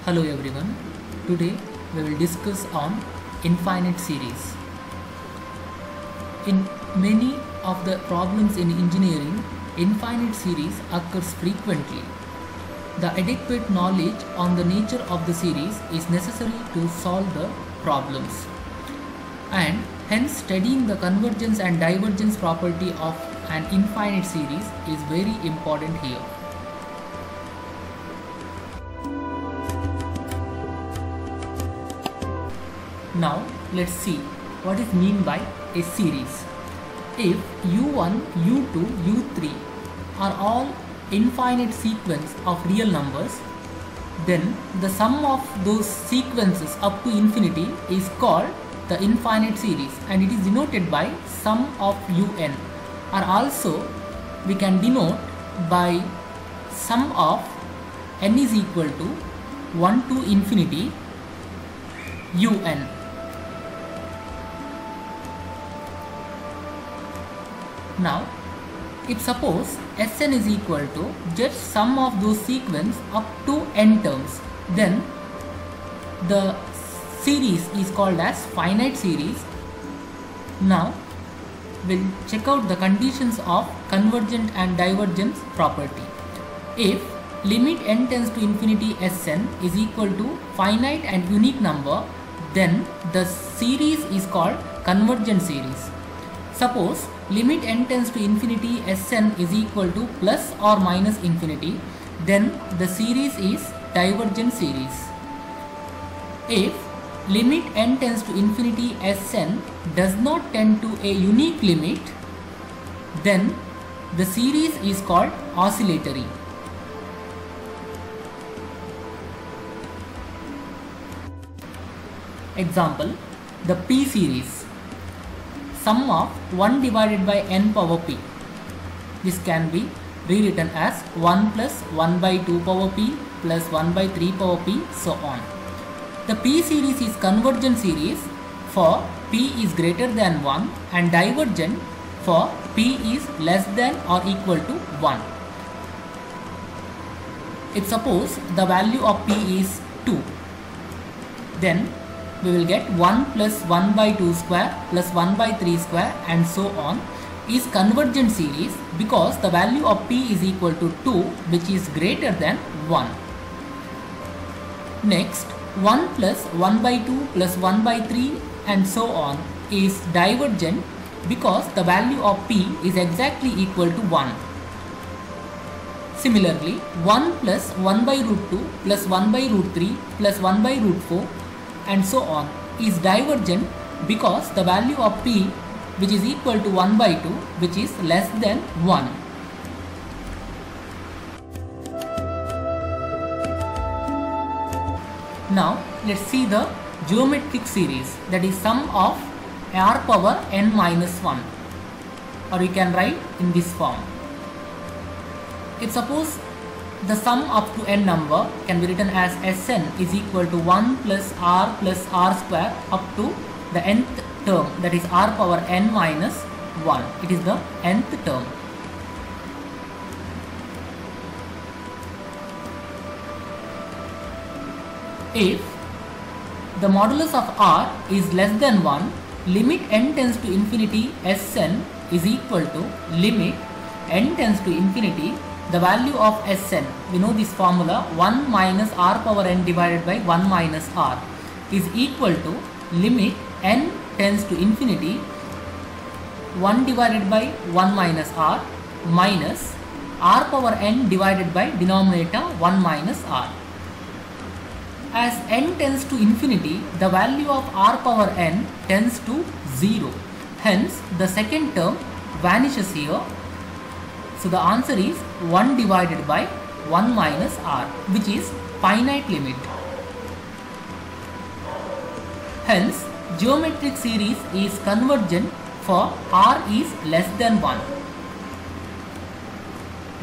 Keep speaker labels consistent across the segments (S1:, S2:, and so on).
S1: Hello everyone. Today we will discuss on infinite series. In many of the problems in engineering, infinite series occurs frequently. The adequate knowledge on the nature of the series is necessary to solve the problems, and hence studying the convergence and divergence property of an infinite series is very important here. Now let's see what is meant by a series. If u1, u2, u3 are all infinite sequence of real numbers, then the sum of those sequences up to infinity is called the infinite series, and it is denoted by sum of un, or also we can denote by sum of n is equal to 1 to infinity un. Now, if suppose Sn is equal to just sum of those sequence up to n terms, then the series is called as finite series. Now, we'll check out the conditions of convergent and divergence property. If limit n tends to infinity Sn is equal to finite and unique number, then the series is called convergent series. Suppose limit n tends to infinity Sn is equal to plus or minus infinity, then the series is divergent series. If limit n tends to infinity Sn does not tend to a unique limit, then the series is called oscillatory. Example, the P series. Sum of 1 divided by n power p. This can be rewritten as 1 plus 1 by 2 power p plus 1 by 3 power p, so on. The P series is convergent series for p is greater than 1 and divergent for p is less than or equal to 1. If suppose the value of p is 2, then we will get 1 plus 1 by 2 square plus 1 by 3 square and so on is convergent series because the value of p is equal to 2, which is greater than 1. Next, 1 plus 1 by 2 plus 1 by 3 and so on is divergent because the value of p is exactly equal to 1. Similarly, 1 plus 1 by root 2 plus 1 by root 3 plus 1 by root 4 and so on is divergent because the value of p, which is equal to 1 by 2, which is less than 1. Now let's see the geometric series, that is sum of r power n minus 1, or we can write in this form. If suppose the sum up to n number can be written as Sn is equal to 1 plus r square up to the nth term, that is r power n minus 1. It is the nth term. If the modulus of r is less than 1, limit n tends to infinity Sn is equal to limit n tends to infinity the value of Sn, we know this formula, 1 minus r power n divided by 1 minus r is equal to limit n tends to infinity 1 divided by 1 minus r minus r power n divided by denominator 1 minus r. As n tends to infinity, the value of r power n tends to 0. Hence, the second term vanishes here. So the answer is 1 divided by 1 minus r, which is finite limit. Hence, geometric series is convergent for r is less than 1.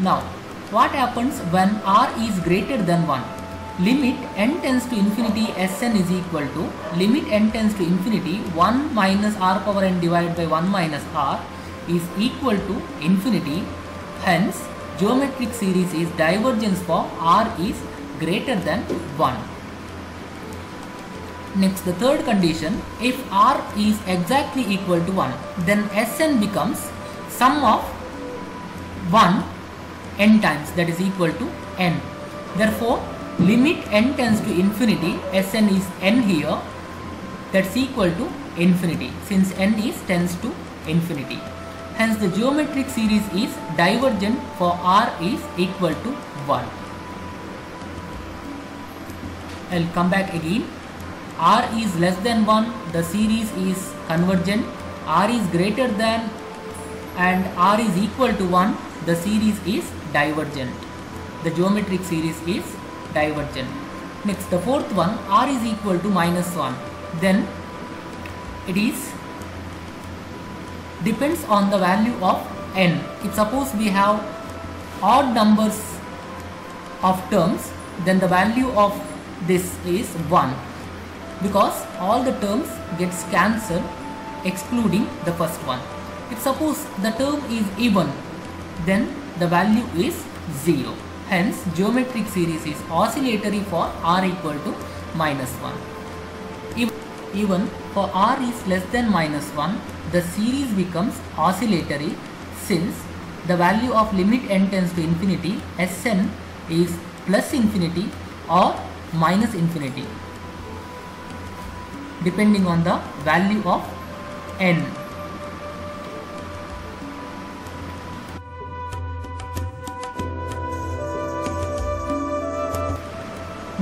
S1: Now, what happens when r is greater than 1? Limit n tends to infinity Sn is equal to limit n tends to infinity 1 minus r power n divided by 1 minus r is equal to infinity. Hence, geometric series is divergence for r is greater than 1. Next, the third condition, if R is exactly equal to 1, then Sn becomes sum of 1 n times, that is equal to n. Therefore, limit n tends to infinity, Sn is n here, that's equal to infinity, since n is tends to infinity. Hence, the geometric series is divergent for R is equal to 1. I'll come back again. R is less than 1, the series is convergent. R is greater than and R is equal to 1, the series is divergent. The geometric series is divergent. Next, the fourth one, R is equal to -1. Then it is depends on the value of n. If suppose we have odd numbers of terms, then the value of this is 1, because all the terms gets cancelled excluding the first one. If suppose the term is even, then the value is 0. Hence, geometric series is oscillatory for R equal to -1. Even for R is less than -1, the series becomes oscillatory, since the value of limit n tends to infinity, Sn is plus infinity or minus infinity, depending on the value of n.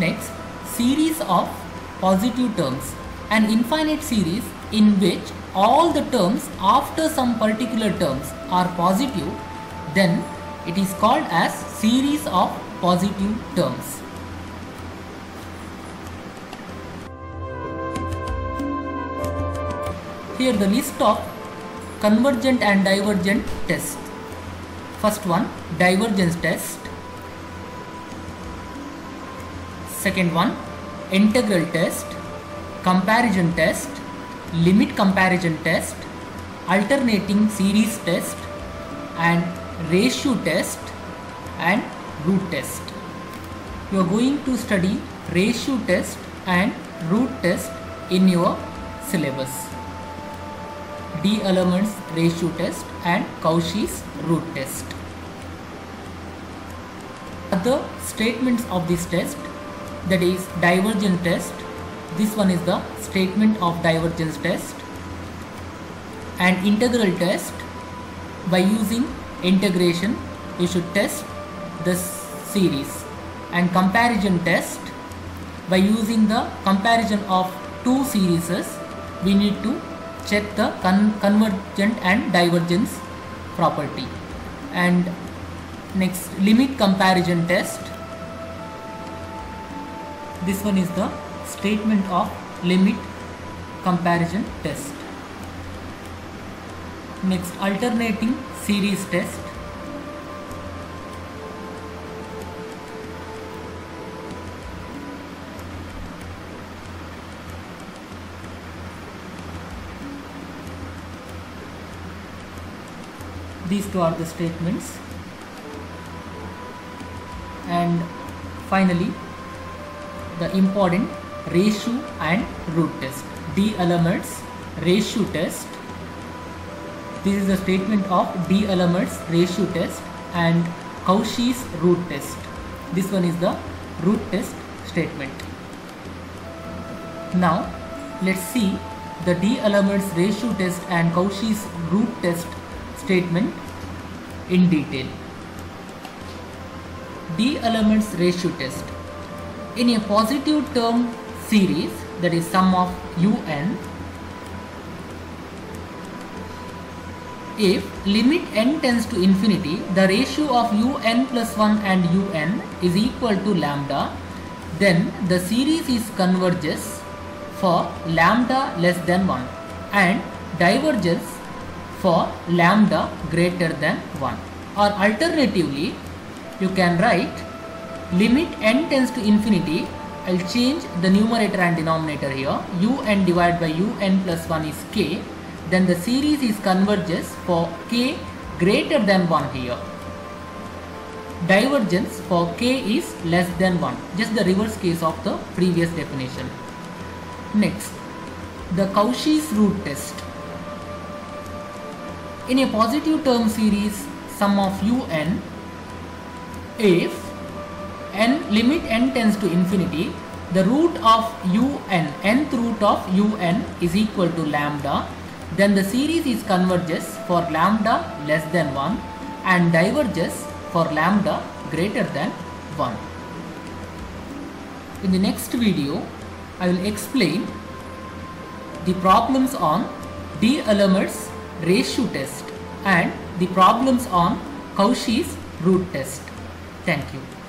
S1: Next, series of positive terms. An infinite series in which all the terms after some particular terms are positive, then it is called as series of positive terms. Here the list of convergent and divergent tests. First one, divergence test. Second one, integral test, comparison test, limit comparison test, alternating series test, and ratio test and root test. You are going to study ratio test and root test in your syllabus. D'Alemans ratio test and Cauchy's root test. Other statements of this test, that is divergence test. This one is the statement of divergence test. And integral test, by using integration you should test the series. And comparison test, by using the comparison of two series, we need to check the convergent and divergence property. And next, limit comparison test. This one is the statement of limit comparison test. Next, alternating series test. These two are the statements. And finally, the important ratio and root test. D'Alemans ratio test. This is the statement of D'Alemans ratio test and Cauchy's root test. This one is the root test statement. Now, let's see the D'Alemans ratio test and Cauchy's root test statement in detail. D'Alemans ratio test. In a positive term series, that is sum of un, if limit n tends to infinity, the ratio of un plus 1 and un is equal to lambda, then the series is converges for lambda less than 1 and diverges for lambda greater than 1. Or alternatively, you can write limit n tends to infinity. I'll change the numerator and denominator here. Un divided by un plus 1 is k. Then the series is converges for k greater than 1 here. Divergence for k is less than 1. Just the reverse case of the previous definition. Next, the Cauchy's root test. In a positive term series sum of un, if limit n tends to infinity, the root of un, nth root of un is equal to lambda, then the series is converges for lambda less than 1 and diverges for lambda greater than 1. In the next video, I will explain the problems on D'Alembert's ratio test and the problems on Cauchy's root test. Thank you.